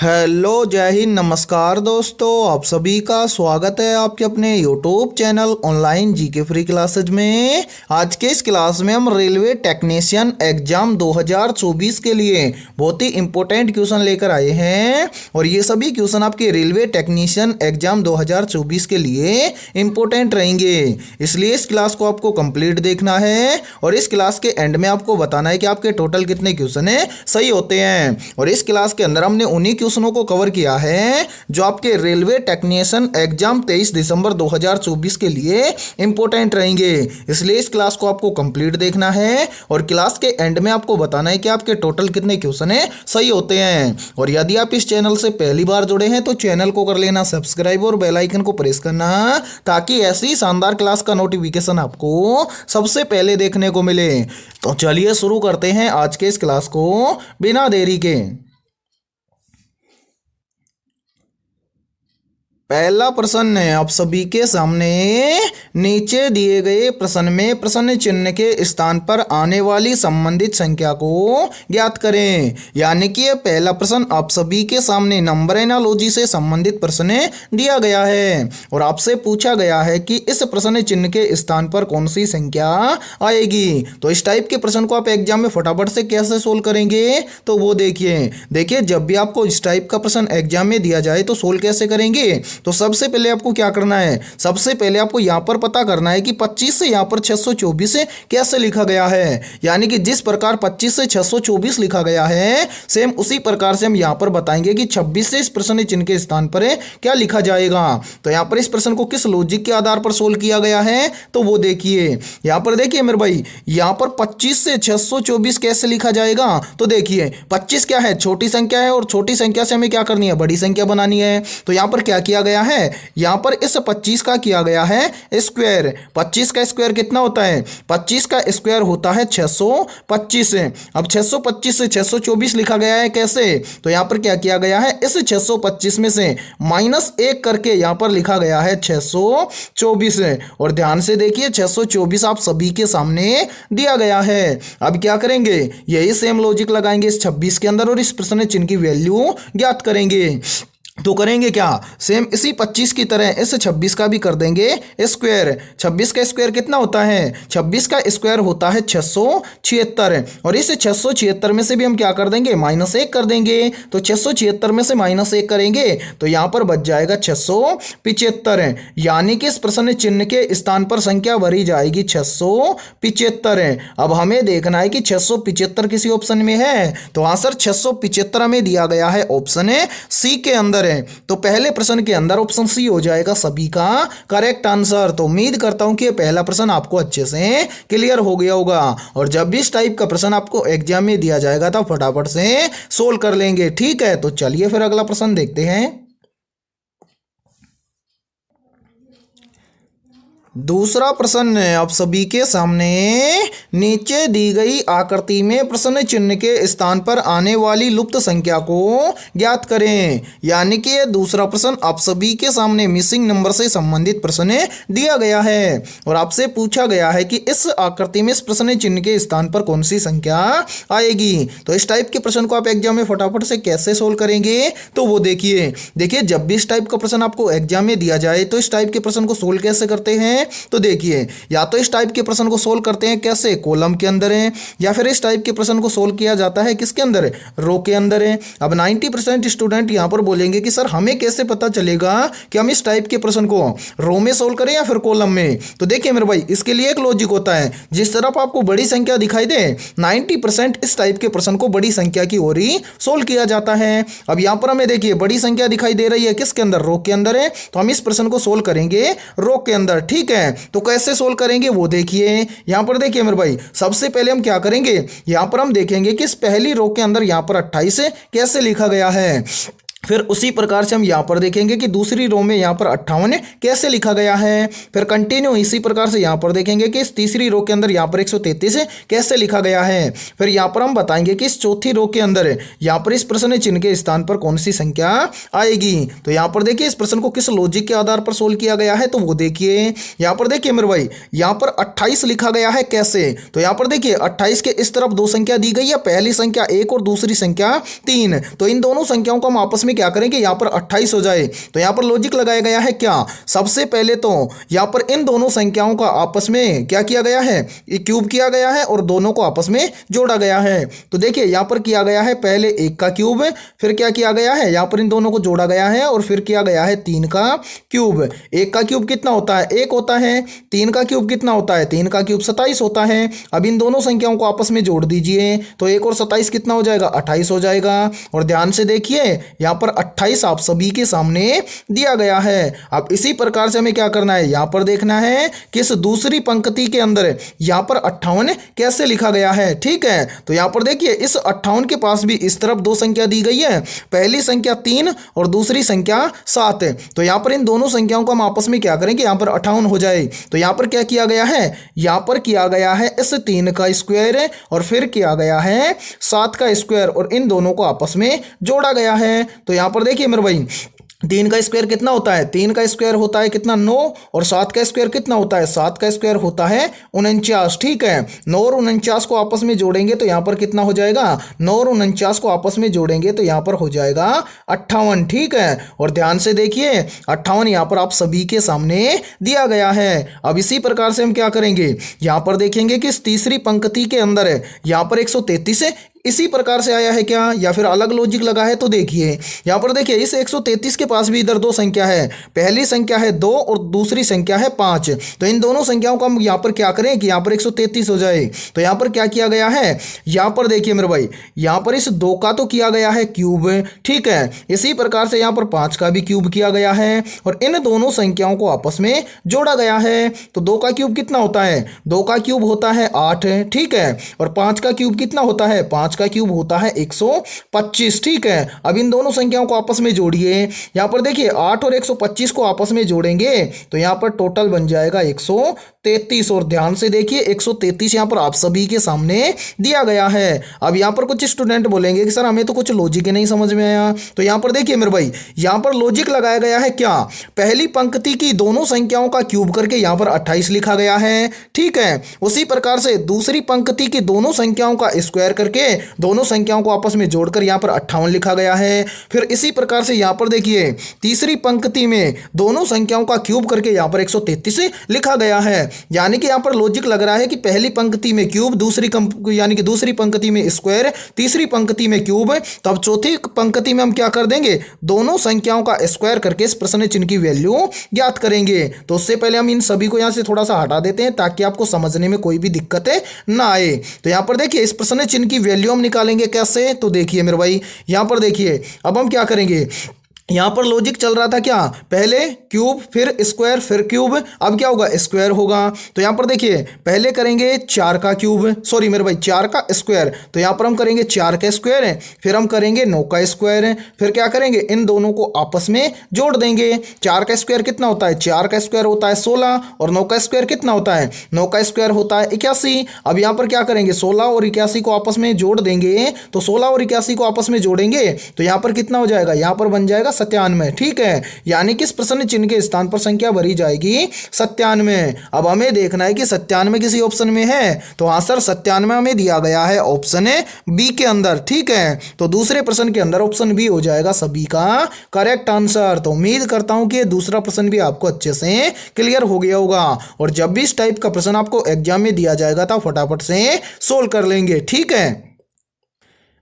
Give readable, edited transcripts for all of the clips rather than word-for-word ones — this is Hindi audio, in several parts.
हेलो जय हिंद नमस्कार दोस्तों, आप सभी का स्वागत है आपके अपने YouTube channel online GK free classes में। आज के इस क्लास में हम रेलवे टेक्नीशियन एग्जाम 2024 के लिए बहुत ही इंपॉर्टेंट क्वेश्चन लेकर आए हैं और ये सभी क्वेश्चन आपके रेलवे टेक्नीशियन एग्जाम 2024 के लिए इंपॉर्टेंट रहेंगे, इसलिए इस क्लास को आपको कंप्लीट देखना है और इस क्लास के एंड में आपको बताना है कि आपके टोटल कितने क्वेश्चन है सही होते हैं। और इस क्लास के अंदर हमने उन्हीं क्वेश्चनों को कवर किया है जो आपके रेलवे टेक्नीशियन एग्जाम 23 दिसंबर 2024 के लिए इंपॉर्टेंट रहेंगे, इसलिए इस क्लास को आपको कंप्लीट देखना है और क्लास के एंड में आपको बताना है कि आपके टोटल कितने क्वेश्चन है सही होते हैं। और यदि आप इस चैनल से पहली बार जुड़े हैं तो चैनल को कर लेना सब्सक्राइब और बेल आइकन को प्रेस करना ताकि ऐसी शानदार क्लास का नोटिफिकेशन आपको सबसे पहले देखने को मिले। तो चलिए शुरू करते हैं आज के इस क्लास को बिना देरी के। पहला प्रश्न है आप सभी के सामने, नीचे दिए गए प्रश्न में प्रश्न चिन्ह के स्थान पर आने वाली संबंधित संख्या को ज्ञात करें। यानी कि ये पहला प्रश्न आप सभी के सामने नंबर एनालॉजी से संबंधित प्रश्न दिया गया है और आपसे पूछा गया है कि इस प्रश्न चिन्ह के स्थान पर कौन सी संख्या आएगी। तो इस टाइप के प्रश्न को आप एग्जाम में फटाफट से कैसे सोल्व करेंगे तो वो देखिए जब भी आपको इस टाइप का प्रश्न एग्जाम में दिया जाए तो सोल्व कैसे करेंगे। तो सबसे पहले आपको क्या करना है, सबसे पहले आपको यहां पर पता करना है कि 25 से यहां पर 624 से कैसे लिखा गया है। यानी कि जिस प्रकार 25 से 624 लिखा गया है सेम उसी प्रकार से हम यहां पर बताएंगे कि 26 से इस प्रश्न चिन्ह के स्थान पर क्या लिखा जाएगा। तो यहां पर इस प्रश्न को किस लॉजिक के आधार पर सोल्व किया गया है तो वो देखिए, यहां पर देखिए मेरे भाई, यहां पर 25 से 624 कैसे लिखा जाएगा। तो देखिए 25 क्या है, छोटी संख्या है और छोटी संख्या से हमें क्या करनी है, बड़ी संख्या बनानी है। तो यहां पर क्या किया गया है, यहां पर इस 25 का किया गया है स्क्वायर। 25 का स्क्वायर कितना होता है, 25 का स्क्वायर होता है 625। अब 625 से 624 लिखा गया है कैसे, तो यहां पर क्या किया गया है, इस 625 में से -1 करके यहां पर लिखा गया है 624। और ध्यान से देखिए 624 आप सभी के सामने दिया गया है। अब क्या करेंगे, यही सेम लॉजिक लगाएंगे इस 26 के अंदर और इस प्रश्न चिन्ह की वैल्यू ज्ञात करेंगे। तो करेंगे क्या, सेम इसी 25 की तरह इस 26 का भी कर देंगे स्क्वायर। 26 का स्क्वायर कितना होता है, 26 का स्क्वायर होता है 676 और इस 676 में से भी हम क्या कर देंगे, -1 कर देंगे। तो 676 में से -1 करेंगे तो यहां पर बच जाएगा 675। यानी कि इस प्रश्न चिन्ह के स्थान पर संख्या भरी जाएगी 675। अब हमें देखना है कि 675 किसी ऑप्शन में है तो आंसर 675 में दिया गया है ऑप्शन सी के अंदर है। तो पहले प्रश्न के अंदर ऑप्शन सी हो जाएगा सभी का करेक्ट आंसर। तो उम्मीद करता हूं कि पहला प्रश्न आपको अच्छे से क्लियर हो गया होगा और जब भी इस टाइप का प्रश्न आपको एग्जाम में दिया जाएगा तो फटाफट से सोल्व कर लेंगे। ठीक है, तो चलिए फिर अगला प्रश्न देखते हैं। दूसरा प्रश्न है आप सभी के सामने, नीचे दी गई आकृति में प्रश्न चिन्ह के स्थान पर आने वाली लुप्त संख्या को ज्ञात करें। यानी कि यह दूसरा प्रश्न आप सभी के सामने मिसिंग नंबर से संबंधित प्रश्न दिया गया है और आपसे पूछा गया है कि इस आकृति में इस प्रश्न चिन्ह के स्थान पर कौन सी संख्या आएगी। तो इस टाइप के प्रश्न को आप एग्जाम में फटाफट से कैसे सोल्व करेंगे तो वो देखिए जब भी इस टाइप का प्रश्न आपको एग्जाम में दिया जाए तो इस टाइप के प्रश्न को सोल्व कैसे करते हैं। तो देखिए या तो इस टाइप के प्रश्न को सोल्व करते हैं कैसे, कॉलम के अंदर है, या फिर इस टाइप के प्रश्न को सोल्व किया जाता है किसके अंदर, रो के अंदर है। अब 90% स्टूडेंट यहां पर बोलेंगे कि सर हमें कैसे पता चलेगा कि हम इस टाइप के प्रश्न को रो में सोल्व करें या फिर कॉलम में। तो देखिए मेरे भाई, इसके लिए एक लॉजिक होता है, जिस तरफ आपको बड़ी संख्या दिखाई दे 90% इस टाइप के प्रश्न को बड़ी संख्या की ओर ही सोल्व किया जाता है। अब यहां पर हमें देखिए बड़ी संख्या दिखाई दे रही है किसके अंदर, रो के अंदर है, तो हम इस प्रश्न को सोल्व करेंगे रो के अंदर। ठीक है, तो कैसे सोल्व करेंगे वो देखिए, यहां पर देखिए मेरे भाई, सबसे पहले हम क्या करेंगे, यहां पर हम देखेंगे कि इस पहली रो के अंदर यहां पर 28 कैसे लिखा गया है। फिर उसी प्रकार से हम यहाँ पर देखेंगे कि दूसरी रो में यहाँ पर 58 कैसे लिखा गया है। फिर कंटिन्यू इसी प्रकार से यहाँ पर देखेंगे कि इस तीसरी रो के अंदर यहाँ पर 133 कैसे लिखा गया है। फिर यहाँ पर हम बताएंगे कि इस चौथी रो के अंदर यहाँ पर इस प्रश्न चिन्ह के स्थान पर कौन सी संख्या आएगी। तो यहाँ पर देखिए इस प्रश्न को किस लॉजिक के आधार पर सोल्व किया गया है, तो वो देखिए यहाँ पर देखिए मेरे भाई, यहाँ पर 28 लिखा गया है कैसे। तो यहाँ पर देखिए 28 के इस तरफ दो संख्या दी गई है, पहली संख्या 1 और दूसरी संख्या 3। तो इन दोनों संख्याओं को हम आपस में में क्या करें कि यहाँ पर 28 हो जाए। तो यहाँ पर लॉजिक लगाया गया है क्या, सबसे पहले तो यहाँ पर इन दोनों संख्याओं का आपस में क्या किया गया है, क्यूब किया गया है और दोनों को आपस में जोड़ा गया है। तो देखिए यहाँ पर किया गया है पहले 1 का क्यूब, फिर क्या किया गया है, यहाँ पर इन दोनों को जोड़ा गया है और फिर किया गया है 3 का क्यूब। 1 का क्यूब कितना होता है, 1 होता है। 3 का क्यूब कितना होता है, 3 का क्यूब 27 होता है। अब इन दोनों संख्याओं को आपस में जोड़ दीजिए तो 1 और 27 कितना हो जाएगा, 28 हो जाएगा। और ध्यान से देखिए यहाँ पर 28 आप सभी के सामने दिया गया है। अब इसी प्रकार से हमें क्या करना है, यहाँ पर देखना है कि इस दूसरी पंक्ति के अंदर यहाँ पर 58 कैसे लिखा गया है। ठीक है, तो यहाँ पर देखिए इस 58 के पास भी इस तरफ दो संख्या दी गई है, पहली संख्या 3 और दूसरी संख्या 7 है। तो यहाँ पर इन दोनों संख्याओं को हम आपस में क्या करें कि यहाँ पर 58 हो जाए। तो यहाँ पर क्या किया गया है, यहाँ पर किया गया है इस 3 का स्क्वायर और फिर किया गया है 7 का स्क्वायर और इन दोनों को आपस में जोड़ा गया है। तो यहाँ पर देखिए मेरे भाई 3 का स्क्वायर कितना होता है, 3 का स्क्वायर होता है कितना 9 और 7 का स्क्वायर कितना होता है, 7 का स्क्वायर होता है 49। ठीक है, 9 और 49 को आपस में जोड़ेंगे तो यहाँ पर कितना हो जाएगा, 9 और 49 को आपस में जोड़ेंगे तो यहाँ पर हो जाएगा 58। ठीक है, और ध्यान से देखिए 58 यहाँ पर आप सभी के सामने दिया गया है। अब इसी प्रकार से हम क्या करेंगे, यहाँ पर देखेंगे कि इस तीसरी पंक्ति के अंदर यहाँ पर 133 है, इसी प्रकार से आया है क्या या फिर अलग लॉजिक लगा है। तो देखिए यहाँ पर देखिए इस 133 के पास भी इधर दो संख्या है, पहली संख्या है 2 और दूसरी संख्या है 5। तो इन दोनों संख्याओं को हम यहाँ पर क्या करें कि यहाँ पर 133 हो जाए। तो यहाँ पर क्या किया गया है, यहाँ पर देखिए मेरे भाई यहाँ पर इस 2 का तो किया गया है क्यूब। ठीक है, इसी प्रकार से यहाँ पर 5 का भी क्यूब किया गया है और इन दोनों संख्याओं को आपस में जोड़ा गया है। तो 2 का क्यूब कितना होता है, 2 का क्यूब होता है 8। ठीक है, और 5 का क्यूब कितना होता है, 5 का क्यूब होता है 125। ठीक है, अब इन दोनों संख्याओं को आपस में जोड़िए। यहाँ पर देखिए 8 और 125 को आपस में जोड़ेंगे तो यहाँ पर टोटल बन जाएगा 133। और ध्यान से देखिए 133 यहाँ पर आप सभी के सामने दिया गया है। अब यहाँ पर कुछ स्टूडेंट बोलेंगे कि सर हमें तो कुछ लॉजिक ही नहीं समझ में आया। तो यहाँ पर देखिए मेरे भाई यहाँ पर लॉजिक लगाया गया है क्या, पहली पंक्ति की दोनों संख्याओं का क्यूब करके यहाँ पर 28 लिखा गया है। ठीक है, उसी प्रकार से दूसरी पंक्ति की दोनों संख्याओं का स्क्वायर करके दोनों संख्याओं को आपस में जोड़कर यहाँ पर 58 लिखा गया है। फिर इसी प्रकार से यहाँ पर देखिए तीसरी पंक्ति में दोनों संख्याओं का क्यूब करके यहाँ पर 133 लिखा गया है। यानी कि यहाँ पर लॉजिक लग रहा है कि पहली पंक्ति में क्यूब, यानी कि दूसरी पंक्ति में स्क्वायर, तीसरी पंक्ति में क्यूब, तो अब चौथी पंक्ति में हम क्या कर देंगे, दोनों संख्याओं का स्क्वायर करके इस प्रश्न चिन्ह की वैल्यू ज्ञात करेंगे। तो उससे पहले हम इन सभी को यहाँ से थोड़ा सा हटा देते हैं ताकि आपको समझने में कोई भी दिक्कत ना आए। तो यहाँ पर देखिए इस प्रश्न चिन्ह की वैल्यू हम निकालेंगे कैसे, तो देखिए मेरे भाई यहाँ पर देखिए अब हम क्या करेंगे, यहाँ पर लॉजिक चल रहा था क्या, पहले क्यूब फिर स्क्वायर फिर क्यूब, अब क्या होगा स्क्वायर होगा। तो यहाँ पर देखिए पहले करेंगे 4 का क्यूब, सॉरी मेरे भाई 4 का स्क्वायर, तो यहाँ पर हम करेंगे 4 का स्क्वायर, फिर हम करेंगे 9 का स्क्वायर, फिर क्या करेंगे इन दोनों को आपस में जोड़ देंगे। 4 का स्क्वायर कितना होता है, 4 का स्क्वायर होता है 16 और 9 का स्क्वायर कितना होता है, 9 का स्क्वायर होता है 81। अब यहाँ पर क्या करेंगे 16 और 81 को आपस में जोड़ देंगे, तो 16 और 81 को आपस में जोड़ेंगे तो यहाँ पर कितना हो जाएगा, यहाँ पर बन जाएगा 97। ठीक है, यानी कि इस प्रश्न चिन्ह के स्थान पर संख्या भरी जाएगी 97। अब हमें देखना है कि 97 किसी ऑप्शन में है, तो हाँ सर 97 हमें दिया गया है ऑप्शन बी के अंदर। ठीक है, तो दूसरे प्रश्न के अंदर ऑप्शन बी हो जाएगा सभी का करेक्ट आंसर। तो उम्मीद करता हूं कि ये दूसरा प्रश्न भी आपको अच्छे से क्लियर हो गया होगा और जब भी इस टाइप का प्रश्न आपको एग्जाम में दिया जाएगा तो फटाफट से सोल्व कर लेंगे। ठीक है,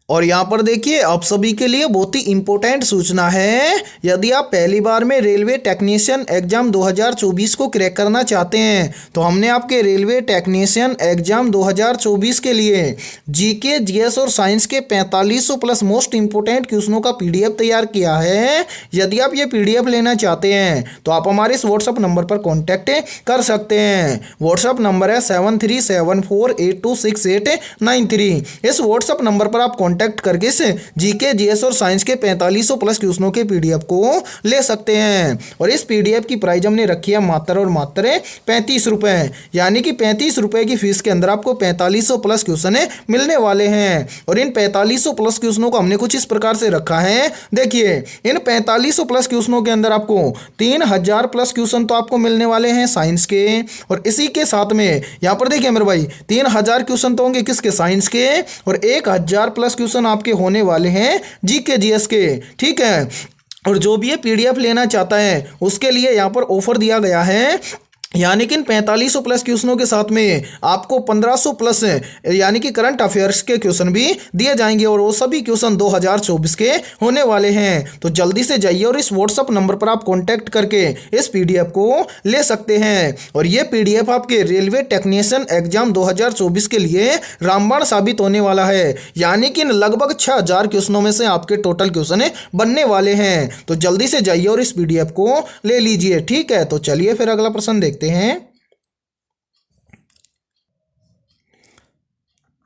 और यहाँ पर देखिए आप सभी के लिए बहुत ही इंपॉर्टेंट सूचना है, यदि आप पहली बार में रेलवे टेक्नीशियन एग्जाम 2024 को क्रैक करना चाहते हैं तो हमने आपके रेलवे टेक्नीशियन एग्जाम 2024 के लिए जीके, जीएस और साइंस के 4500 प्लस मोस्ट इंपोर्टेंट क्वेश्चनों का पीडीएफ तैयार किया है। यदि आप ये पीडीएफ लेना चाहते हैं तो आप हमारे इस व्हाट्सअप नंबर पर कॉन्टैक्ट कर सकते हैं। व्हाट्सअप नंबर है 7374826893। इस व्हाट्सअप नंबर पर आप कॉन्टैक्ट करके इस जीके, जीएस और साइंस के 4500 प्लस क्वेश्चनों के पीडीएफ को ले सकते हैं। और इस पीडीएफ की प्राइस हमने रखी है मात्र और मात्र 35 रुपए, यानी कि 35 रुपए की फीस के अंदर आपको 4500 प्लस क्वेश्चन मिलने वाले हैं। और इन 4500 प्लस क्वेश्चनों को हमने कुछ इस प्रकार से रखा है, देखिए इन 4500 प्लस क्वेश्चनों के अंदर आपको 3000 प्लस क्वेश्चन तो आपको मिलने वाले हैं साइंस के, और इसी के साथ में यहाँ पर देखिए मेरे भाई 3000 क्वेश्चन तो होंगे किसके, साइंस के, और 1000 प्लस क्वेश्चन क्वेश्चन आपके होने वाले हैं जीके जीएस के, ठीक है। और जो भी ये पीडीएफ लेना चाहता है उसके लिए यहाँ पर ऑफर दिया गया है, यानी कि 4500 प्लस क्वेश्चनों के साथ में आपको 1500 प्लस यानी कि करंट अफेयर्स के क्वेश्चन भी दिए जाएंगे और वो सभी क्वेश्चन 2024 के होने वाले हैं। तो जल्दी से जाइए और इस व्हाट्सअप नंबर पर आप कांटेक्ट करके इस पीडीएफ को ले सकते हैं। और ये पीडीएफ आपके रेलवे टेक्नीशियन एग्जाम 2024 के लिए रामबाण साबित होने वाला है, यानी कि लगभग 6000 क्वेश्चनों में से आपके टोटल क्वेश्चन बनने वाले हैं। तो जल्दी से जाइए और इस पीडीएफ को ले लीजिए, ठीक है। तो चलिए फिर अगला प्रश्न देखते हैं।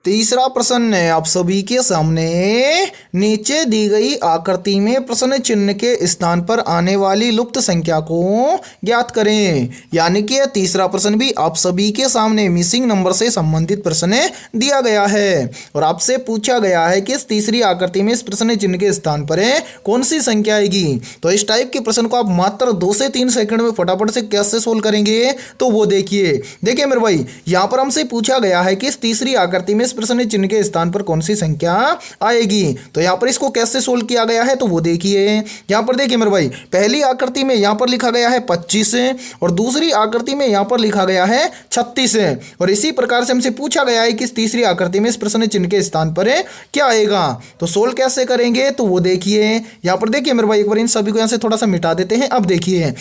तीसरा प्रश्न है आप सभी के सामने, नीचे दी गई आकृति में प्रश्न चिन्ह के स्थान पर आने वाली लुप्त संख्या को ज्ञात करें। यानी कि तीसरा प्रश्न भी आप सभी के सामने मिसिंग नंबर से संबंधित प्रश्न दिया गया है और आपसे पूछा गया है कि इस तीसरी आकृति में इस प्रश्न चिन्ह के स्थान पर कौन सी संख्या आएगी। तो इस टाइप के प्रश्न को आप मात्र 2 से 3 सेकंड में फटाफट से कैसे सोल्व करेंगे, तो वो देखिए मेरे भाई, यहाँ पर हमसे पूछा गया है कि इस तीसरी आकृति में प्रश्न चिन्ह के स्थान पर कौन सी संख्या आएगी। तो यहां पर इसको कैसे सोल्व किया गया है, तो वो देखिए। यहां पर देखिए मेरे भाई, पहली आकृति में यहां पर लिखा गया है 25 और दूसरी आकृति में यहां पर लिखा गया है 36 और इसी प्रकार से हमसे पूछा गया है कि इस तीसरी आकृति में इस प्रश्न चिन्ह के स्थान पर क्या आएगा। तो सोल्व कैसे करेंगे, तो वो देखिए। यहां पर देखिए मेरे भाई, एक बार इन सभी को यहां से थोड़ा सा मिटा देते हैं। अब देखिए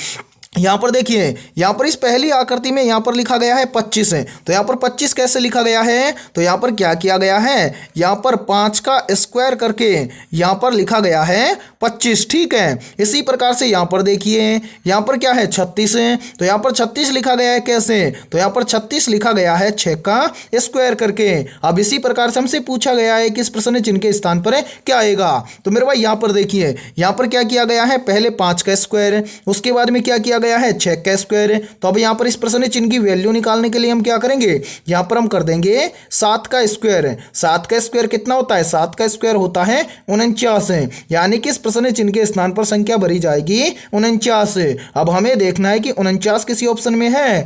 यहाँ पर देखिए, यहाँ पर इस पहली आकृति में यहाँ पर लिखा गया है 25 है, तो यहाँ पर 25 कैसे लिखा गया है, तो यहाँ पर क्या किया गया है, यहाँ पर 5 का स्क्वायर करके यहाँ पर लिखा गया है 25, ठीक है। इसी प्रकार से यहाँ पर देखिए, यहाँ पर क्या है 36 है, तो यहाँ पर 36 लिखा गया है कैसे, तो यहाँ पर 36 लिखा गया है 6 का स्क्वायर करके। अब इसी प्रकार से हमसे पूछा गया है कि इस प्रश्न चिन्ह के स्थान पर क्या आएगा। तो मेरे भाई यहाँ पर देखिए, यहाँ पर क्या किया गया है, पहले 5 का स्क्वायर, उसके बाद में क्या किया गया है 6 का स्क्वायर। तो अब यहाँ पर इस प्रश्न चिन्ह की वैल्यू निकालने के लिए हम क्या करेंगे, यहाँ पर हम कर देंगे 7 का स्क्वायर। 7 का स्क्वायर कितना होता है, 7 का स्क्वायर होता है 49, यानी कि इस प्रश्न चिन्ह के स्थान पर संख्या भरी जाएगी 49। अब हमें देखना है कि 49 किसी ऑप्शन में है,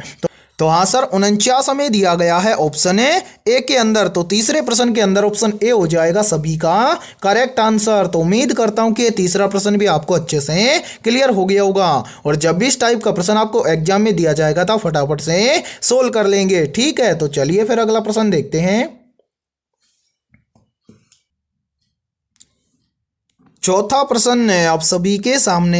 तो हाँ सर 49 हमें दिया गया है ऑप्शन ए के अंदर। तो तीसरे प्रश्न के अंदर ऑप्शन ए हो जाएगा सभी का करेक्ट आंसर। तो उम्मीद करता हूं कि ये तीसरा प्रश्न भी आपको अच्छे से क्लियर हो गया होगा और जब भी इस टाइप का प्रश्न आपको एग्जाम में दिया जाएगा तो फटाफट से सोल्व कर लेंगे, ठीक है। तो चलिए फिर अगला प्रश्न देखते हैं। चौथा प्रश्न है आप सभी के सामने,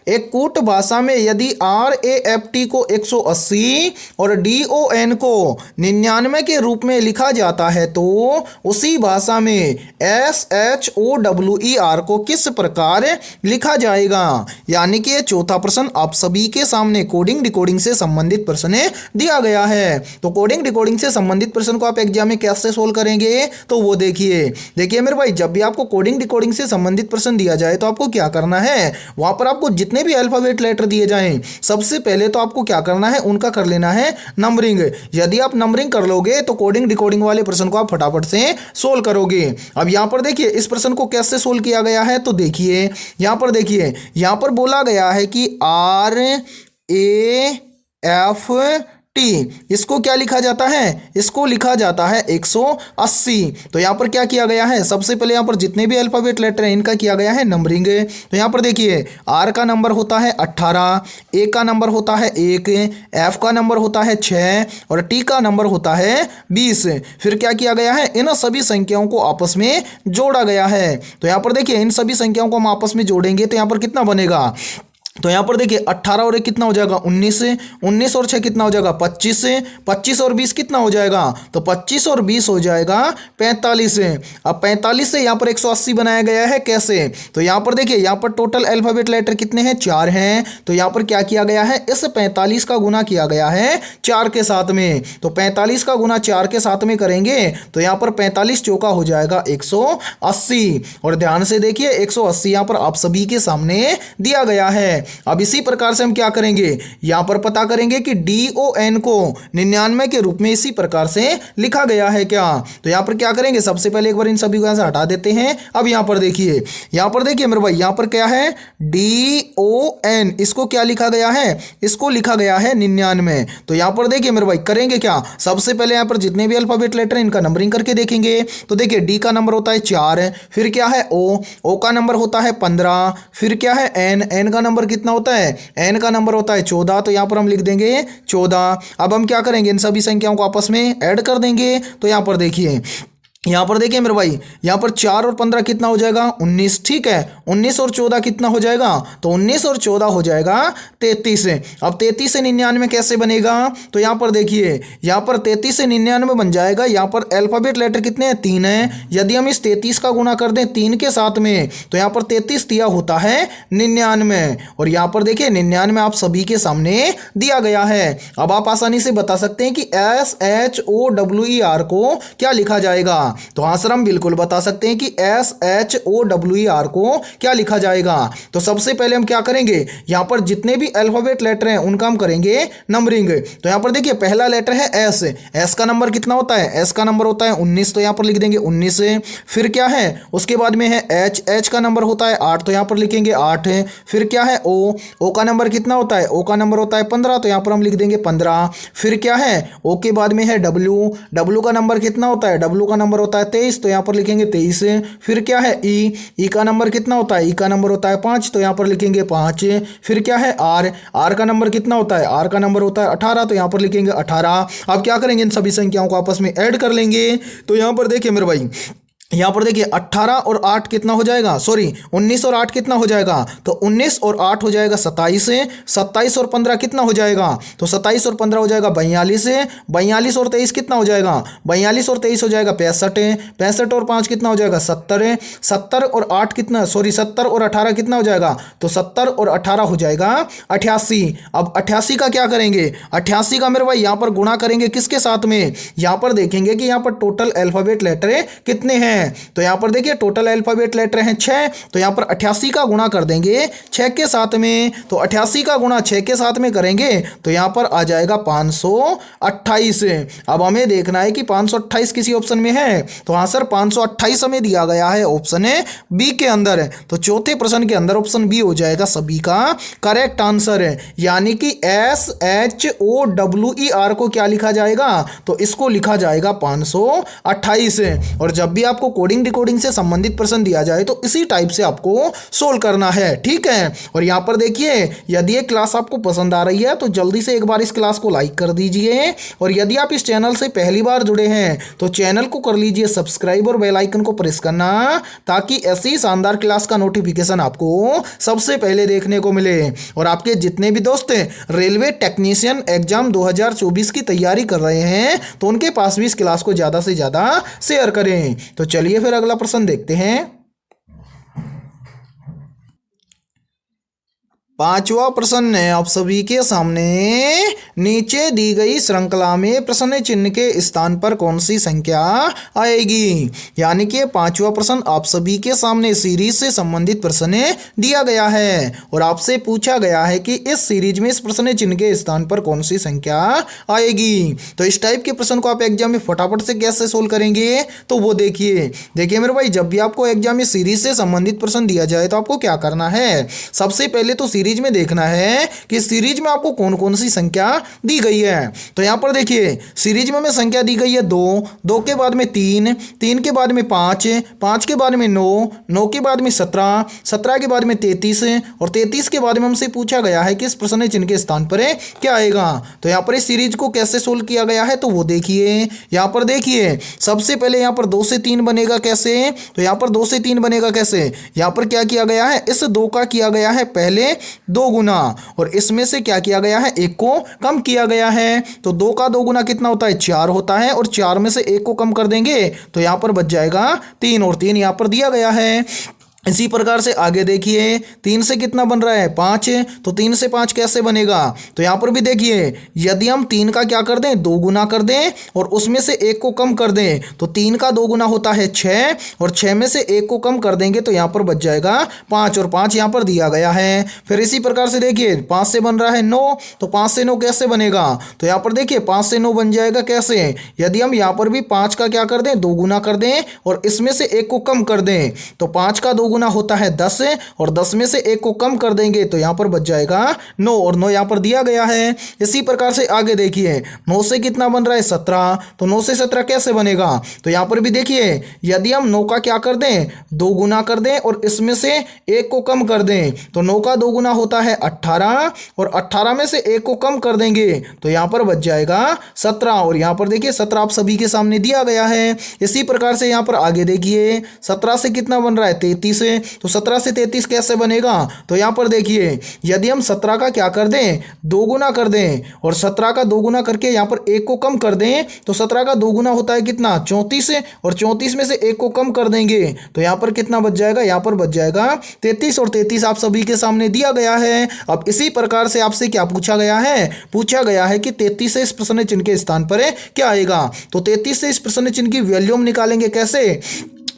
एक कूट भाषा में यदि RAFT को 180 और DON को 99 के रूप में लिखा जाता है तो उसी भाषा में SHOWER को किस प्रकार लिखा जाएगा। यानी कि ये चौथा प्रश्न आप सभी के सामने कोडिंग डिकोडिंग से संबंधित प्रश्न दिया गया है। तो कोडिंग डिकोडिंग से संबंधित प्रश्न को आप एग्जाम में कैसे सोल्व करेंगे, तो वो देखिए मेरे भाई, जब भी आपको कोडिंग डिकोडिंग से संबंधित प्रश्न दिया जाए तो आपको क्या करना है, वहां पर आपको जितने भी अल्फाबेट लेटर दिए जाएं सबसे पहले तो आपको क्या करना है, उनका कर लेना है नंबरिंग। यदि आप नंबरिंग कर लोगे तो कोडिंग डिकोडिंग वाले प्रश्न को आप फटाफट से सोल्व करोगे। अब यहां पर देखिए इस प्रश्न को कैसे सोल्व किया गया है, तो देखिए यहां पर देखिए, यहां पर बोला गया है कि RAFT, इसको क्या लिखा जाता है, इसको लिखा जाता है 180। तो यहाँ पर क्या किया गया है, सबसे पहले यहाँ पर जितने भी अल्फाबेट लेटर हैं इनका किया गया है नंबरिंग। तो यहाँ पर देखिए R का नंबर होता है 18, A का नंबर होता है 1, F का नंबर होता है 6 और T का नंबर होता है 20। फिर क्या किया गया है, इन सभी संख्याओं को आपस में जोड़ा गया है। तो यहाँ पर देखिए इन सभी संख्याओं को हम आपस में जोड़ेंगे तो यहाँ पर कितना बनेगा, तो यहाँ पर देखिए 18 और 1 कितना हो जाएगा 19, 19 और 6 कितना हो जाएगा 25, 25 और 20 कितना हो जाएगा, तो 25 और 20 हो जाएगा 45। अब 45 से यहाँ पर 180 बनाया गया है कैसे, तो यहाँ पर देखिए यहाँ पर टोटल अल्फाबेट लेटर कितने हैं, 4 हैं। तो यहाँ पर क्या किया गया है, इस 45 का गुना किया गया है 4 के साथ में। तो 45 का गुना 4 के साथ में करेंगे तो यहाँ पर 45 चौका हो जाएगा 180। और ध्यान से देखिए 180 यहाँ पर आप सभी के सामने दिया गया है। अब इसी प्रकार से हम क्या करेंगे, यहाँ पर पता करेंगे कि DON को 99 के रूप में इसी प्रकार से लिखा गया है क्या। तो यहाँ पर क्या करेंगे, सबसे पहले एक बार इन सभी को यहाँ से हटा देते हैं। अब यहाँ पर देखिए मेरे भाई, यहाँ पर क्या है DON, इसको क्या लिखा गया है, इसको लिखा गया है 99। तो यहाँ पर देखिए मेरे भाई करेंगे क्या, सबसे पहले यहाँ पर जितने भी अल्फाबेट लेटर हैं इनका नंबरिंग करके देखेंगे। तो देखिए D का नंबर होता है 4, फिर क्या है O का नंबर होता है 15, फिर क्या है N का नंबर कितना होता है, N का नंबर होता है 14। तो यहाँ पर हम लिख देंगे 14। अब हम क्या करेंगे, इन सभी संख्याओं को आपस में ऐड कर देंगे। तो यहाँ पर देखिए मेरे भाई, यहाँ पर 4 और 15 कितना हो जाएगा, 19। ठीक है, 19 और 14 कितना हो जाएगा, तो 19 और 14 हो जाएगा 33। अब 33 से 99 कैसे बनेगा, तो यहाँ पर देखिए, यहाँ पर 33 से 99 बन जाएगा। यहाँ पर अल्फाबेट लेटर कितने हैं, 3 है। यदि हम इस 33 का गुणा कर दें 3 के साथ में, तो यहाँ पर 33 दिया होता है 99। और यहाँ पर देखिए 99 आप सभी के सामने दिया गया है। अब आप आसानी से बता सकते हैं कि SHOWER को क्या लिखा जाएगा। तो हाँ सर, हम बिल्कुल बता सकते हैं कि SHOWER को क्या लिखा जाएगा। तो सबसे पहले हम क्या करेंगे, यहाँ पर जितने भी अल्फाबेट लेटर हैं उनका हम करेंगे नंबरिंग। तो यहाँ पर देखिए पहला लेटर है S का नंबर कितना होता है, S का नंबर होता है 19। तो यहाँ पर लिख देंगे 19। फिर क्या है, उसके बाद में है H का नंबर होता है 8। तो यहाँ पर लिखेंगे 8। फिर क्या है O का नंबर कितना होता है, O का नंबर होता है 15। तो यहाँ पर हम लिख देंगे 15। फिर क्या है, O के बाद में है W का नंबर कितना होता है, W का नंबर होता है 23। तो यहाँ पर लिखेंगे 23। फिर क्या है E का नंबर कितना होता है, E का नंबर होता है 5। तो यहाँ पर लिखेंगे 5। फिर क्या है R का नंबर कितना होता है, R का नंबर होता है 18। तो यहाँ पर लिखेंगे 18। अब क्या करेंगे, इन सभी संख्याओं को आपस में ऐड कर लेंगे। तो यहाँ पर देखिए मेरे भाई, यहाँ पर देखिए 18 और 8 कितना हो जाएगा, 19 और 8 कितना हो जाएगा, तो 19 और 8 हो जाएगा 27। 27 और 15 कितना हो जाएगा, तो 27 और 15 हो जाएगा 42। 42 और 23 कितना हो जाएगा, 42 और 23 हो जाएगा 65। 65 और 5 कितना हो जाएगा 70। 70 और 8 कितना, 70 और 18 कितना हो जाएगा, तो 70 और 18 हो जाएगा 88। अब 88 का क्या करेंगे, 88 का मेरे भाई यहाँ पर गुणा करेंगे किसके साथ में, यहाँ पर देखेंगे कि यहाँ पर टोटल अल्फाबेट लेटर कितने हैं। तो यहां पर देखिए टोटल अल्फाबेट लेटर हैं 6। तो यहां पर 88 का गुणा कर देंगे 6 के साथ में। तो 88 का गुणा 6 के साथ में करेंगे तो यहां पर आ जाएगा 528। अब हमें देखना है कि 528 किसी ऑप्शन में है, तो हाँ सर 528 हमें दिया गया है ऑप्शन है बी के अंदर। तो चौथे प्रश्न के अंदर ऑप्शन बी हो जाएगा सभी का करेक्ट आंसर है, यानी कि SHOWER को क्या लिखा जाएगा, तो इसको लिखा जाएगा 528। और जब भी आपको कोडिंग डिकोडिंग से संबंधित प्रश्न दिया जाए तो इसी टाइप से आपको सोल्व करना है, ठीक है। और यहाँ पर देखिए, यदि ये क्लास आपको पसंद आ रही है तो जल्दी से एक बार इस क्लास को लाइक कर दीजिए, और यदि आप इस चैनल से पहली बार जुड़े हैं तो चैनल को कर लीजिए सब्सक्राइब और बेल आइकन को प्रेस करना, ताकि ऐसी शानदार क्लास का नोटिफिकेशन आपको सबसे पहले देखने को मिले। और आपके जितने भी दोस्त रेलवे टेक्नीशियन एग्जाम 2024 की तैयारी कर रहे हैं तो उनके पास भी इस क्लास को ज़्यादा से ज़्यादा शेयर करें। तो चलिए फिर अगला प्रश्न देखते हैं। पांचवा प्रश्न है आप सभी के सामने, नीचे दी गई श्रृंखला में प्रश्न चिन्ह के स्थान पर कौन सी संख्या आएगी। यानी कि पांचवा प्रश्न आप सभी के सामने सीरीज से संबंधित प्रश्न दिया गया है और आपसे पूछा गया है कि इस सीरीज में इस प्रश्न चिन्ह के स्थान पर कौन सी संख्या आएगी। तो इस टाइप के प्रश्न को आप एग्जाम में फटाफट से कैसे सोल्व करेंगे, तो वो देखिए मेरे भाई, जब भी आपको एग्जाम में सीरीज से संबंधित प्रश्न दिया जाए तो आपको क्या करना है, सबसे पहले तो सीरीज में देखना है कि सीरीज में आपको कौन कौन सी संख्या दी गई है। तो यहां पर देखिए सीरीज में हमें संख्या दी गई है 2, 2 के बाद में 3, 3 के बाद में 5, 5 के बाद में 9, 9 के बाद में 17, 17 के बाद में 33 और 33 के बाद में हमसे पूछा गया है कि इस प्रश्न चिन्ह के स्थान पर क्या आएगा। तो यहां पर इस सीरीज को कैसे सोल्व किया गया है, तो वो देखिए। यहां पर देखिए सबसे पहले यहां पर 2 से 3 बनेगा कैसे, तो यहां पर 2 से 3 बनेगा कैसे, यहां पर क्या किया गया है, इस 2 का किया गया है पहले 2 गुना, और इसमें से क्या किया गया है, 1 को कम किया गया है। तो 2 का 2 गुना कितना होता है, 4 होता है, और 4 में से 1 को कम कर देंगे तो यहां पर बच जाएगा 3, और 3 यहां पर दिया गया है। इसी प्रकार से आगे देखिए, 3 से कितना बन रहा है 5, तो 3 से 5 कैसे बनेगा। तो यहाँ पर भी देखिए, यदि हम 3 का क्या कर दें 2 गुना कर दें और उसमें से 1 को कम कर दें तो 3 का 2 गुना होता है 6 और 6 में से 1 को कम कर देंगे तो यहाँ पर बच जाएगा 5 और 5 यहाँ पर दिया गया है। फिर इसी प्रकार से देखिए 5 से बन रहा है 9, तो 5 से 9 कैसे बनेगा। तो यहाँ पर देखिए 5 से 9 बन जाएगा कैसे, यदि हम यहाँ पर भी 5 का क्या कर दें 2 गुना कर दें और इसमें से 1 को कम कर दें तो 5 का 2 गुना होता है 10 और 10 में से 1 को कम कर देंगे तो यहाँ पर बच जाएगा 9 और 9 यहाँ पर दिया गया है। इसी प्रकार से आगे देखिए 9 से कितना बन रहा है 17, तो 9 से 17 कैसे बनेगा। तो यहाँ पर भी देखिए, यदि हम 9 का क्या कर दें 2 गुना कर दें और इसमें से 1 को कम कर दें तो 9 का 2 गुना होता है 18 और 18 में से 1 को कम कर देंगे तो यहाँ पर बच जाएगा 17 और यहाँ पर देखिए 17 आप सभी के सामने दिया गया है। इसी प्रकार से यहाँ पर आगे देखिए 17 से कितना बन रहा है 33, तो 17 से 33 कैसे बनेगा। तो यहाँ पर देखिए, यदि हम 17 का क्या कर दें 2 गुना कर दें और 17 का 2 गुना करके यहाँ पर 1 को कम कर दें तो 17 का 2 गुना होता है कितना 34 और 34 में से 1 को कम कर देंगे तो यहाँ पर कितना बच जाएगा, यहाँ पर बच जाएगा 33 और 33 आप सभी के सामने दिया गया है। अब इसी प्रकार से आपसे क्या पूछा गया है, पूछा गया है कि 33 से इस प्रश्न चिन्ह के स्थान पर क्या आएगा। तो 33 से इस प्रश्न चिन्ह की वैल्यू हम निकालेंगे कैसे।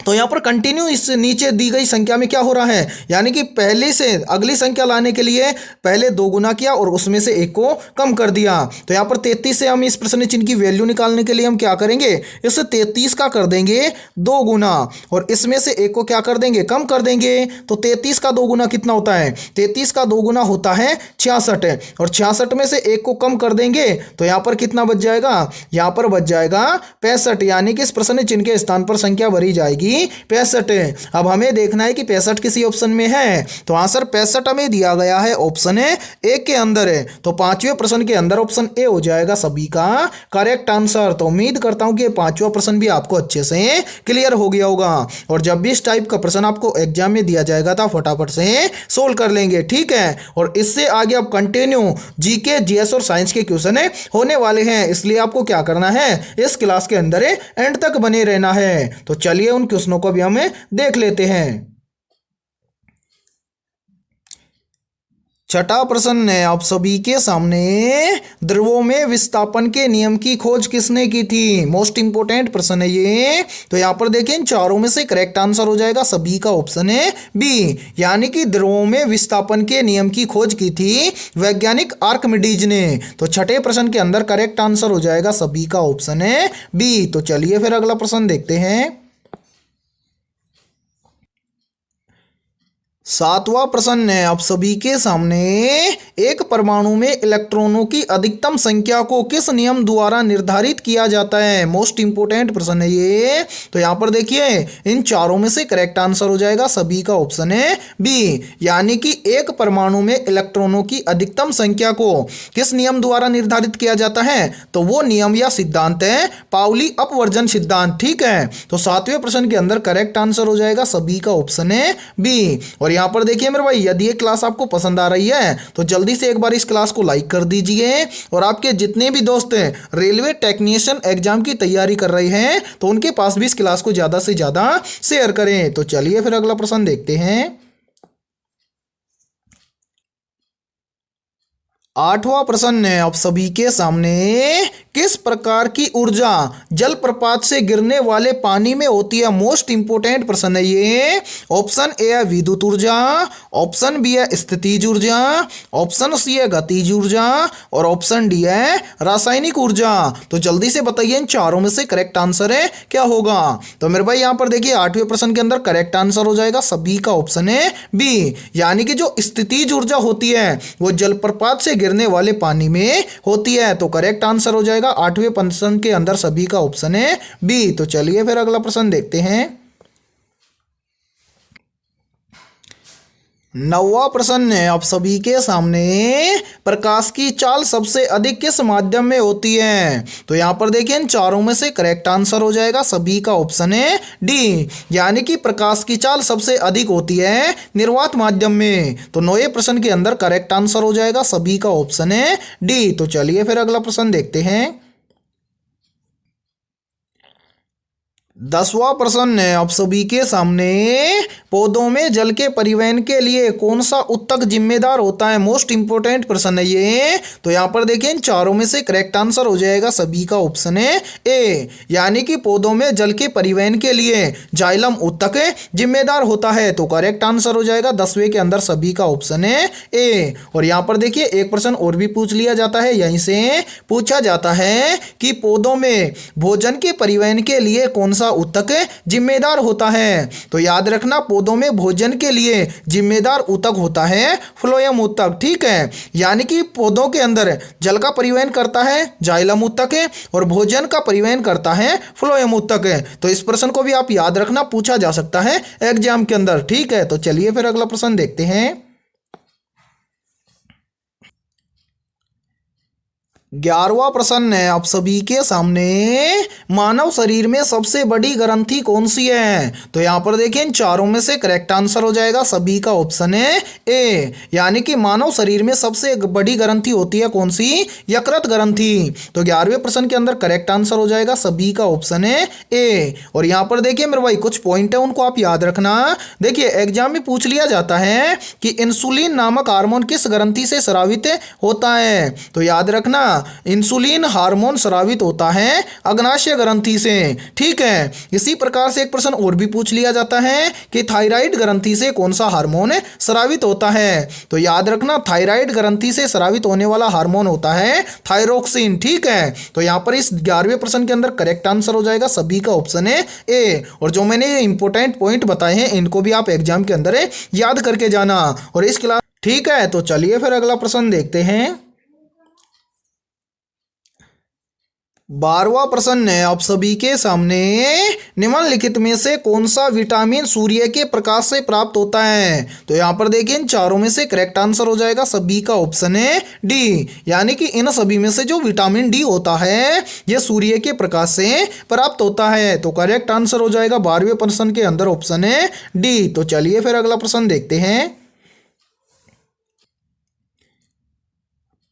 तो यहाँ पर कंटिन्यू इस नीचे दी गई संख्या में क्या हो रहा है, यानी कि पहले से अगली संख्या लाने के लिए पहले 2 गुना किया और उसमें से 1 को कम कर दिया। तो यहाँ पर 33 से हम इस प्रश्न चिन्ह की वैल्यू निकालने के लिए हम क्या करेंगे, इस 33 का कर देंगे 2 गुना और इसमें से 1 को क्या कर देंगे कम कर देंगे। तो 33 का 2 गुना कितना होता है, 33 का 2 गुना होता है 66 और 66 में से 1 को कम कर देंगे तो यहाँ पर कितना बच जाएगा, यहाँ पर बच जाएगा 65, यानी कि इस प्रश्न चिन्ह के स्थान पर संख्या भरी जाएगी 65। अब हमें देखना है कि 65 किसी ऑप्शन में है, तो आंसर 65 हमें दिया गया है ऑप्शन ए के अंदर है। तो 5वें प्रश्न के अंदर ऑप्शन ए हो जाएगा सभी का करेक्ट आंसर। तो उम्मीद करता हूं कि 5वां प्रश्न भी आपको अच्छे से क्लियर हो गया होगा और जब भी इस टाइप का प्रश्न आपको एग्जाम में दिया जाएगा तो फटाफट से सोल्व कर लेंगे, ठीक है। और इससे आगे अब कंटिन्यू जीके जीएस और साइंस के क्वेश्चन होने वाले हैं, इसलिए आपको क्या करना है इस क्लास के अंदर एंड तक बने रहना है। तो चलिए उन क्वेश्चनों को भी हमें देख लेते हैं। छठा प्रश्न है आप सभी के सामने, द्रवों में विस्थापन के नियम की खोज किसने की थी। मोस्ट इंपोर्टेंट प्रश्न है ये। तो यहां पर देखें इन चारों में से करेक्ट आंसर हो जाएगा सभी का ऑप्शन है बी, यानी कि द्रवों में विस्थापन के नियम की खोज की थी वैज्ञानिक आर्किमिडीज ने। तो छठे प्रश्न के अंदर करेक्ट आंसर हो जाएगा सभी का ऑप्शन है बी। तो चलिए फिर अगला प्रश्न देखते हैं। 7वां प्रश्न है आप सभी के सामने, एक परमाणु में इलेक्ट्रॉनों की अधिकतम संख्या को किस नियम द्वारा निर्धारित किया जाता है। मोस्ट इंपोर्टेंट प्रश्न है ये। तो यहां पर देखिए इन चारों में से करेक्ट आंसर हो जाएगा सभी का ऑप्शन है बी, यानी कि एक परमाणु में इलेक्ट्रॉनों की अधिकतम संख्या को किस नियम द्वारा निर्धारित किया जाता है, तो वो नियम या सिद्धांत है पाउली अपवर्जन सिद्धांत, ठीक है। तो 7वें प्रश्न के अंदर करेक्ट आंसर हो जाएगा सभी का ऑप्शन है बी। और यहाँ पर देखिए मेरे भाई, यदि ये क्लास आपको पसंद आ रही है तो जल्दी से एक बार इस क्लास को लाइक कर दीजिए और आपके जितने भी दोस्त हैं रेलवे टेक्नीशियन एग्जाम की तैयारी कर रहे हैं तो उनके पास भी इस क्लास को ज़्यादा से ज़्यादा शेयर करें। तो चलिए फिर अगला प्रश्न देखते हैं। 8वां प्रश्न है आप सभी के सामने, किस प्रकार की ऊर्जा जलप्रपात से गिरने वाले पानी में होती है। मोस्ट इंपोर्टेंट प्रश्न है ये। ऑप्शन ए है विद्युत ऊर्जा, ऑप्शन बी है स्थितिज ऊर्जा, ऑप्शन सी है गतिज ऊर्जा और ऑप्शन डी है रासायनिक ऊर्जा। तो जल्दी से बताइए इन चारों में से करेक्ट आंसर है क्या होगा। तो मेरे भाई यहाँ पर देखिए 8वें प्रश्न के अंदर करेक्ट आंसर हो जाएगा सभी का ऑप्शन है बी, यानी कि जो स्थितिज ऊर्जा होती है वो जलप्रपात से गिरने वाले पानी में होती है। तो करेक्ट आंसर हो जाएगा 8वें प्रश्न के अंदर सभी का ऑप्शन है बी। तो चलिए फिर अगला प्रश्न देखते हैं। 9वां प्रश्न है आप सभी के सामने, प्रकाश की चाल सबसे अधिक किस माध्यम में होती है। तो यहां पर देखिए इन चारों में से करेक्ट आंसर हो जाएगा सभी का ऑप्शन है डी, यानी कि प्रकाश की चाल सबसे अधिक होती है निर्वात माध्यम में। तो 9वें प्रश्न के अंदर करेक्ट आंसर हो जाएगा सभी का ऑप्शन है डी। तो चलिए फिर अगला प्रश्न देखते हैं। 10वां प्रश्न है आप सभी के सामने, पौधों में जल के परिवहन के लिए कौन सा ऊतक जिम्मेदार होता है? मोस्ट इंपोर्टेंट प्रश्न है ये। तो यहाँ पर देखिए इन चारों में से करेक्ट आंसर हो जाएगा सभी का ऑप्शन है ए, यानी कि पौधों में जल के परिवहन के लिए जाइलम ऊतक जिम्मेदार होता है। तो करेक्ट आंसर हो जाएगा 10वें के अंदर सभी का ऑप्शन है ए। और यहाँ पर देखिए एक प्रश्न और भी पूछ लिया जाता है, यहीं से पूछा जाता है कि पौधों में भोजन के परिवहन के लिए कौन सा ऊतक जिम्मेदार होता है? तो याद रखना पौधों में भोजन के लिए जिम्मेदार ऊतक होता है फ्लोएम ऊतक, ठीक है। यानी कि पौधों के अंदर जल का परिवहन करता है जाइलम ऊतक है और भोजन का परिवहन करता है फ्लोएम ऊतक है। तो इस प्रश्न को भी आप याद रखना, पूछा जा सकता है एग्जाम के अंदर, ठीक है। तो चलिए फिर अगला प्रश्न देखते हैं। 11वां प्रश्न है आप सभी के सामने, मानव शरीर में सबसे बड़ी ग्रंथि कौन सी है? तो यहाँ पर देखिए इन चारों में से करेक्ट आंसर हो जाएगा सभी का ऑप्शन है ए, यानी कि मानव शरीर में सबसे बड़ी ग्रंथि होती है कौन सी? यकृत ग्रंथि। तो 11वें प्रश्न के अंदर करेक्ट आंसर हो जाएगा सभी का ऑप्शन है ए। और यहाँ पर देखिए मेरे भाई कुछ पॉइंट है उनको आप याद रखना। देखिए एग्जाम में पूछ लिया जाता है कि इंसुलिन नामक हार्मोन किस ग्रंथि से स्रावित होता है? तो याद रखना इंसुलिन हार्मोन स्रावित होता है अग्नाशय ग्रंथि से, ठीक है। इसी प्रकार से एक प्रश्न और भी पूछ लिया जाता है कि थायराइड ग्रंथि से कौन सा हार्मोन स्रावित होता है? तो याद रखना थायराइड ग्रंथि से स्रावित होने वाला हार्मोन होता है थायरोक्सिन, ठीक है। तो यहाँ पर इस 11वें प्रश्न के अंदर करेक्ट आंसर हो जाएगा सभी का ऑप्शन है ए। और जो मैंने ये इंपॉर्टेंट पॉइंट बताए हैं इनको भी आप एग्जाम के अंदर याद करके जाना और इस क्लास, ठीक है। तो चलिए फिर अगला प्रश्न देखते हैं। 12वां प्रश्न है आप सभी के सामने, निम्नलिखित में से कौन सा विटामिन सूर्य के प्रकाश से प्राप्त होता है? तो यहाँ पर देखिए इन चारों में से करेक्ट आंसर हो जाएगा सभी का ऑप्शन है डी, यानी कि इन सभी में से जो विटामिन डी होता है यह सूर्य के प्रकाश से प्राप्त होता है। तो करेक्ट आंसर हो जाएगा 12वें प्रश्न के अंदर ऑप्शन है डी। तो चलिए फिर अगला प्रश्न देखते हैं।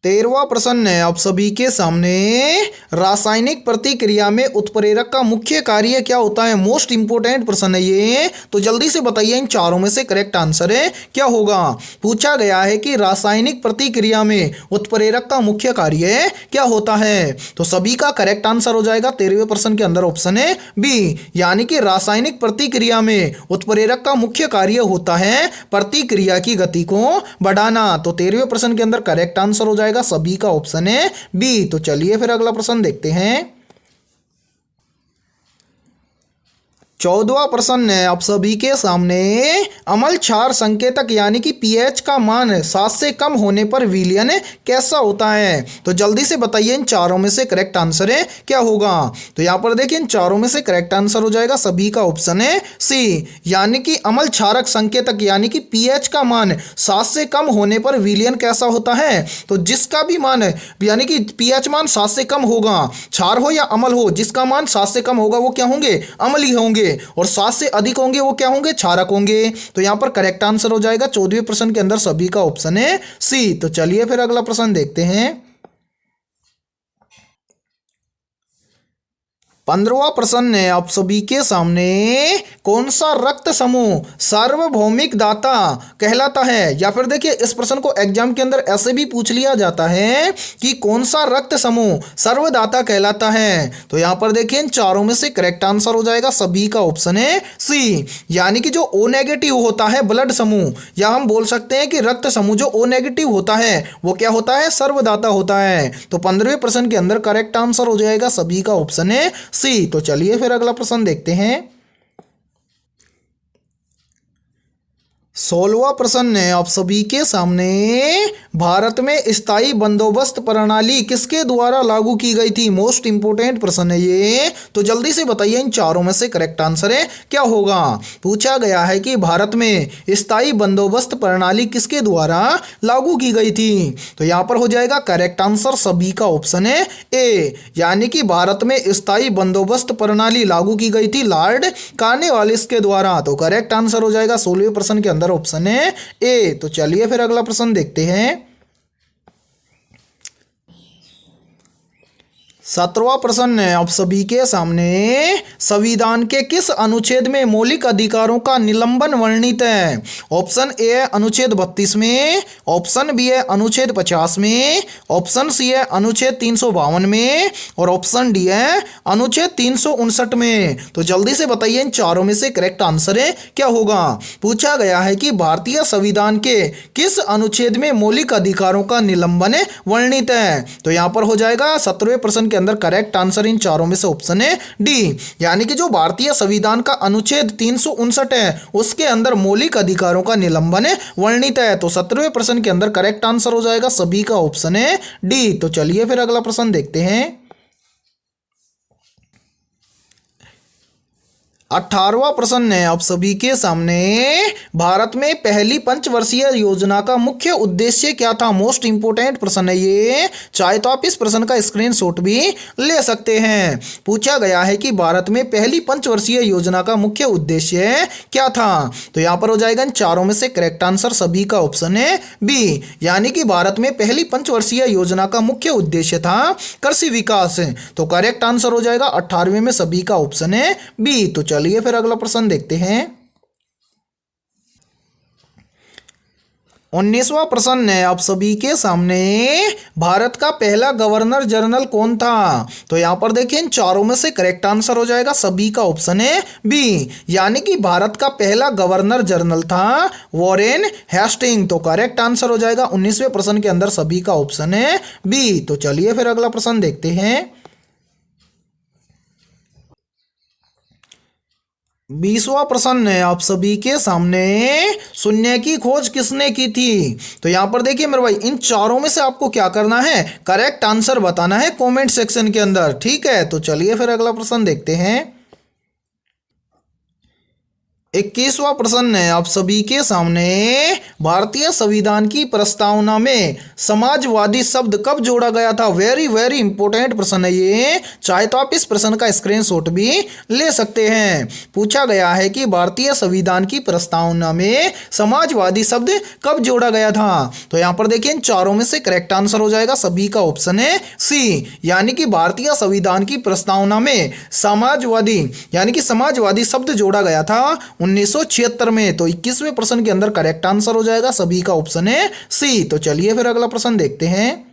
13वां प्रश्न है आप सभी के सामने, रासायनिक प्रतिक्रिया में उत्प्रेरक का मुख्य कार्य क्या होता है? मोस्ट इंपोर्टेंट प्रश्न है ये। तो जल्दी से बताइए इन चारों में से करेक्ट आंसर है क्या होगा? पूछा गया है कि रासायनिक प्रतिक्रिया में उत्प्रेरक का मुख्य कार्य क्या होता है? तो सभी का करेक्ट आंसर हो जाएगा 13वें प्रश्न के अंदर ऑप्शन है बी, यानी कि रासायनिक प्रतिक्रिया में उत्प्रेरक का मुख्य कार्य होता है प्रतिक्रिया की गति को बढ़ाना। तो 13वें प्रश्न के अंदर करेक्ट आंसर हो जाएगा सभी का ऑप्शन है बी। तो चलिए फिर अगला प्रश्न देखते हैं। 14वां प्रश्न है आप सभी के सामने, अम्ल क्षार संकेतक यानी कि पीएच का मान 7 से कम होने पर विलयन कैसा होता है? तो जल्दी से बताइए इन चारों में से करेक्ट आंसर है क्या होगा? तो यहाँ पर देखिए इन चारों में से करेक्ट आंसर हो जाएगा सभी का ऑप्शन है सी, यानी कि अम्ल क्षारक संकेतक यानी कि पीएच का मान 7 से कम होने पर विलयन कैसा होता है? तो जिसका भी मान यानी कि पीएच मान 7 से कम होगा, क्षार हो या अम्ल हो, जिसका मान 7 से कम होगा वो क्या होंगे? अम्लीय होंगे, और 7 से अधिक होंगे वो क्या होंगे? क्षारक होंगे। तो यहां पर करेक्ट आंसर हो जाएगा 14वें प्रश्न के अंदर सभी का ऑप्शन है सी। तो चलिए फिर अगला प्रश्न देखते हैं। 15वां प्रश्न है आप सभी के सामने, कौन सा रक्त समूह सार्वभौमिक दाता कहलाता है? या फिर देखिए इस प्रश्न को एग्जाम के अंदर ऐसे भी पूछ लिया जाता है कि कौन सा रक्त समूह सर्वदाता कहलाता है? तो यहां पर देखिए इन चारों में से करेक्ट आंसर हो जाएगा सभी का ऑप्शन है सी, यानी कि जो ओ नेगेटिव होता है ब्लड समूह, या हम बोल सकते हैं कि रक्त समूह जो ओ नेगेटिव होता है वो क्या होता है? सर्वदाता होता है। तो 15वें प्रश्न के अंदर करेक्ट आंसर हो जाएगा सभी का ऑप्शन है सी। तो चलिए फिर अगला प्रश्न देखते हैं। 16वां प्रश्न है आप सभी के सामने, भारत में स्थायी बंदोबस्त प्रणाली किसके द्वारा लागू की गई थी? मोस्ट इंपोर्टेंट प्रश्न है ये। तो जल्दी से बताइए इन चारों में से करेक्ट आंसर है क्या होगा? पूछा गया है कि भारत में स्थायी बंदोबस्त प्रणाली किसके द्वारा लागू की गई थी? तो यहां पर हो जाएगा करेक्ट आंसर सभी का ऑप्शन है ए, यानी कि भारत में स्थायी बंदोबस्त प्रणाली लागू की गई थी लॉर्ड कॉर्नवालिस के द्वारा। तो करेक्ट आंसर हो जाएगा 16वें प्रश्न के अंदर ऑप्शन है ए। तो चलिए फिर अगला प्रश्न देखते हैं। 17वां प्रश्न है आप सभी के सामने, संविधान के किस अनुच्छेद में मौलिक अधिकारों का निलंबन वर्णित है? ऑप्शन ए है अनुच्छेद 32 में, ऑप्शन बी है अनुच्छेद 50 में, ऑप्शन सी है अनुच्छेद 352 में और ऑप्शन डी है अनुच्छेद 359 में। तो जल्दी से बताइए इन चारों में से करेक्ट आंसर है क्या होगा। पूछा गया है कि भारतीय संविधान के किस अनुच्छेद में मौलिक अधिकारों का निलंबन वर्णित है। तो यहां पर हो जाएगा 17वें प्रश्न के अंदर करेक्ट आंसर इन चारों में से ऑप्शन है डी, यानी कि जो भारतीय संविधान का अनुच्छेद 359 है उसके अंदर मौलिक अधिकारों का निलंबन वर्णित है। तो 17वें प्रश्न के अंदर करेक्ट आंसर हो जाएगा सभी का ऑप्शन है डी। तो चलिए फिर अगला प्रश्न देखते हैं। 18वां प्रश्न है आप सभी के सामने, भारत में पहली पंचवर्षीय योजना का मुख्य उद्देश्य क्या था? मोस्ट इंपोर्टेंट प्रश्न है ये, चाहे तो आप इस प्रश्न का स्क्रीनशॉट भी ले सकते हैं। पूछा गया है कि भारत में पहली पंचवर्षीय योजना का मुख्य उद्देश्य क्या था। तो यहां पर हो जाएगा इन चारों में से करेक्ट आंसर सभी का ऑप्शन है बी, यानी कि भारत में पहली पंचवर्षीय योजना का मुख्य उद्देश्य था कृषि विकास। तो करेक्ट आंसर हो जाएगा 18वें में सभी का ऑप्शन है बी। तो चलिए फिर अगला प्रश्न देखते हैं। 19वां प्रश्न है आप सभी के सामने, भारत का पहला गवर्नर जनरल कौन था? तो यहां पर देखिए इन चारों में से करेक्ट आंसर हो जाएगा सभी का ऑप्शन है बी, यानी कि भारत का पहला गवर्नर जनरल था वॉरेन हेस्टिंग। तो करेक्ट आंसर हो जाएगा 19वें प्रश्न के अंदर सभी का ऑप्शन है बी। तो चलिए फिर अगला प्रश्न देखते हैं। 20वां प्रश्न है आप सभी के सामने, शून्य की खोज किसने की थी? तो यहां पर देखिए मेरे भाई इन चारों में से आपको क्या करना है, करेक्ट आंसर बताना है कमेंट सेक्शन के अंदर, ठीक है। तो चलिए फिर अगला प्रश्न देखते हैं। 21वां प्रश्न है आप सभी के सामने, भारतीय संविधान की प्रस्तावना में समाजवादी शब्द कब जोड़ा गया था? वेरी वेरी इंपॉर्टेंट प्रश्न है ये, चाहे तो आप इस प्रश्न का स्क्रीनशॉट भी ले सकते हैं। पूछा गया है कि भारतीय संविधान की प्रस्तावना में समाजवादी शब्द कब जोड़ा गया था। तो यहां पर देखिए इन चारों में से करेक्ट आंसर हो जाएगा सभी का ऑप्शन है सी, यानी कि भारतीय संविधान की प्रस्तावना में समाजवादी यानी कि समाजवादी शब्द जोड़ा गया था 1976 में। तो 21वें प्रश्न के अंदर करेक्ट आंसर हो जाएगा सभी का ऑप्शन है सी। तो चलिए फिर अगला प्रश्न देखते हैं।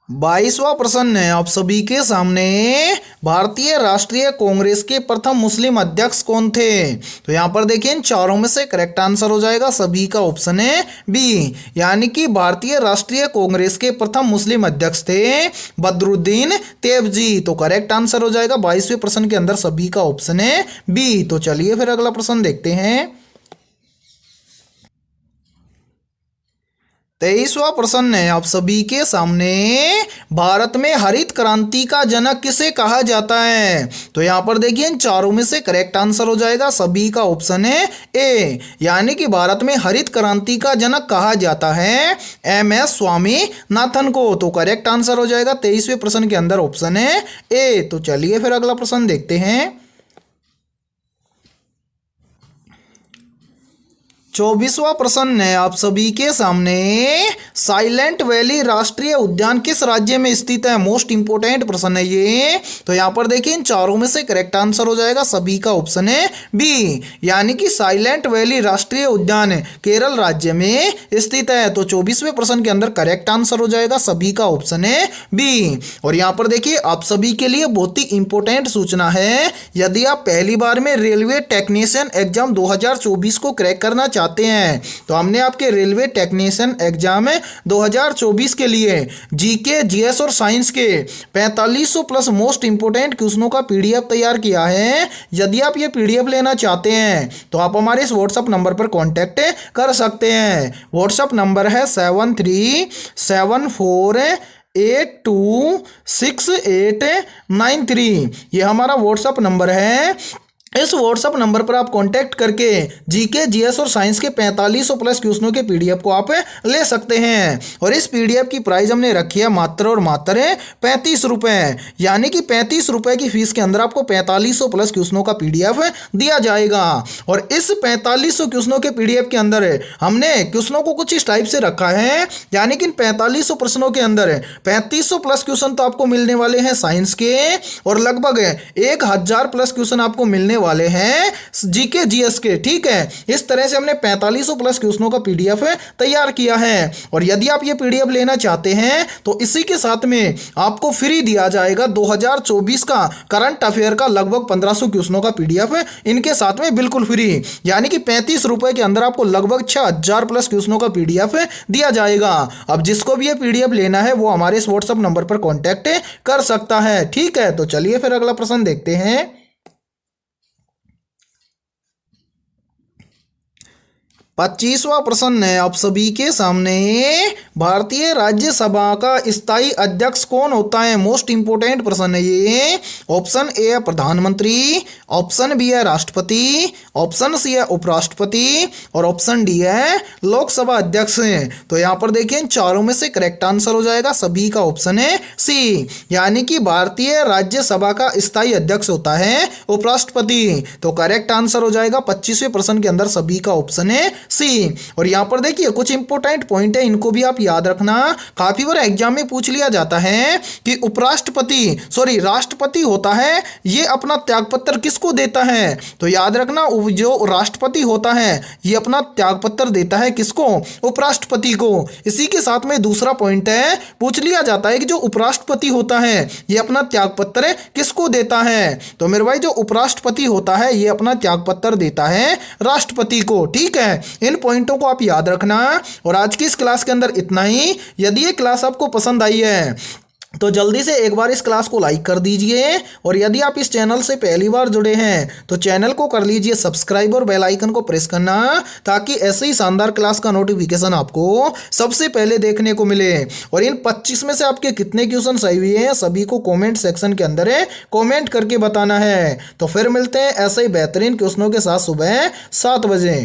22वां प्रश्न है आप सभी के सामने, भारतीय राष्ट्रीय कांग्रेस के प्रथम मुस्लिम अध्यक्ष कौन थे? तो यहां पर देखिए इन चारों में से करेक्ट आंसर हो जाएगा सभी का ऑप्शन है बी, यानी कि भारतीय राष्ट्रीय कांग्रेस के प्रथम मुस्लिम अध्यक्ष थे बदरुद्दीन तेबजी। तो करेक्ट आंसर हो जाएगा 22वें प्रश्न के अंदर सभी का ऑप्शन है बी। तो चलिए फिर अगला प्रश्न देखते हैं। 23वां प्रश्न है आप सभी के सामने, भारत में हरित क्रांति का जनक किसे कहा जाता है? तो यहां पर देखिए इन चारों में से करेक्ट आंसर हो जाएगा सभी का ऑप्शन है ए, यानी कि भारत में हरित क्रांति का जनक कहा जाता है MS स्वामीनाथन को। तो करेक्ट आंसर हो जाएगा 23वें प्रश्न के अंदर ऑप्शन है ए। तो चलिए फिर अगला प्रश्न देखते हैं। 24वां प्रश्न है आप सभी के सामने, साइलेंट वैली राष्ट्रीय उद्यान किस राज्य में स्थित है? मोस्ट इंपोर्टेंट प्रश्न है ये। तो यहां पर देखिए इन चारों में से करेक्ट आंसर हो जाएगा सभी का ऑप्शन है बी, यानी कि साइलेंट वैली राष्ट्रीय उद्यान केरल राज्य में स्थित है। तो 24वें प्रश्न के अंदर करेक्ट आंसर हो जाएगा सभी का ऑप्शन है बी। और यहां पर देखिए आप सभी के लिए बहुत ही इंपॉर्टेंट सूचना है, यदि आप पहली बार में रेलवे टेक्नीशियन एग्जाम 2024 को क्रैक करना चाहते हैं तो हमने आपके रेलवे टेक्नीशियन एग्जाम 2024 के लिए जीके, जीएस और साइंस के 4500 प्लस मोस्ट इंपोर्टेंट क्वेश्चनों का पीडीएफ तैयार किया है। यदि आप ये पीडीएफ लेना चाहते हैं तो आप हमारे इस व्हाट्सएप नंबर पर कांटेक्ट कर सकते हैं। व्हाट्सएप नंबर है 7374826893। ये हमारा व्हाट्सएप नंबर है। इस व्हाट्सएप नंबर पर आप कांटेक्ट करके जीके जीएस और साइंस के 4500 प्लस क्वेश्चनों के पीडीएफ को आप ले सकते हैं। और इस पीडीएफ की प्राइस हमने रखी है मात्र और मात्र 35 रुपये, यानी कि 35 रुपये की फीस के अंदर आपको 4500 प्लस क्वेश्चनों का पीडीएफ दिया जाएगा। और इस 4500 क्वेश्चनों के पीडीएफ के अंदर हमने क्वेश्चनों को कुछ इस टाइप से रखा है, यानी कि इन 4500 प्रश्नों के अंदर 3500 प्लस क्वेश्चन तो आपको मिलने वाले हैं साइंस के, और लगभग 1000 प्लस क्वेश्चन आपको मिलने वाले हैं जीके जीएस के। ठीक है, इस तरह से हमने 4500 प्लस क्वेश्चनों का पीडीएफ तैयार किया है। और यदि आप ये पीडीएफ लेना चाहते हैं तो इसी के साथ में आपको फ्री दिया जाएगा 2024 का करंट अफेयर का लगभग 1500 क्वेश्चनों का पीडीएफ इनके साथ में बिल्कुल फ्री, यानी कि 35 रुपए के अंदर आपको लगभग 6000 प्लस क्वेश्चनों का पीडीएफ दिया जाएगा। अब जिसको भी ये पीडीएफ लेना है वो हमारे इस व्हाट्सएप नंबर पर कॉन्टैक्ट कर सकता है। ठीक है, तो चलिए फिर अगला प्रश्न देखते हैं। 25वां प्रश्न है आप सभी के सामने, भारतीय राज्यसभा का स्थायी अध्यक्ष कौन होता है? मोस्ट इंपोर्टेंट प्रश्न है ये। ऑप्शन ए है प्रधानमंत्री, ऑप्शन बी है राष्ट्रपति, ऑप्शन सी है उपराष्ट्रपति, और ऑप्शन डी है लोकसभा अध्यक्ष। तो यहाँ पर देखिए इन चारों में से करेक्ट आंसर हो जाएगा सभी का ऑप्शन है सी, यानी कि भारतीय राज्यसभा का स्थायी अध्यक्ष होता है उपराष्ट्रपति। तो करेक्ट आंसर हो जाएगा 25वें प्रश्न के अंदर सभी का ऑप्शन है सी। और यहां पर देखिए कुछ इंपॉर्टेंट पॉइंट है, इनको भी आप याद रखना। काफी बार एग्जाम में पूछ लिया जाता है कि राष्ट्रपति होता है, ये अपना त्यागपत्र किसको देता है? तो याद रखना जो राष्ट्रपति होता है ये अपना त्यागपत्र देता है किसको? उपराष्ट्रपति को। इसी के साथ में दूसरा पॉइंट है, पूछ लिया जाता है कि जो उपराष्ट्रपति होता है ये अपना त्यागपत्र किसको देता है? तो मेरे भाई जो उपराष्ट्रपति होता है ये अपना त्यागपत्र देता है राष्ट्रपति को। ठीक है, इन पॉइंटों को आप याद रखना। और आज की इस क्लास के अंदर इतना ही। यदि ये क्लास आपको पसंद आई है तो जल्दी से एक बार इस क्लास को लाइक कर दीजिए। और यदि आप इस चैनल से पहली बार जुड़े हैं तो चैनल को कर लीजिए सब्सक्राइब और बेल आइकन को प्रेस करना, ताकि ऐसे ही शानदार क्लास का नोटिफिकेशन आपको सबसे पहले देखने को मिले। और इन 25 में से आपके कितने क्वेश्चन सही हुए हैं सभी को कमेंट सेक्शन के अंदर कमेंट करके बताना है। तो फिर मिलते हैं ऐसे ही बेहतरीन क्वेश्चनों के साथ सुबह 7 बजे।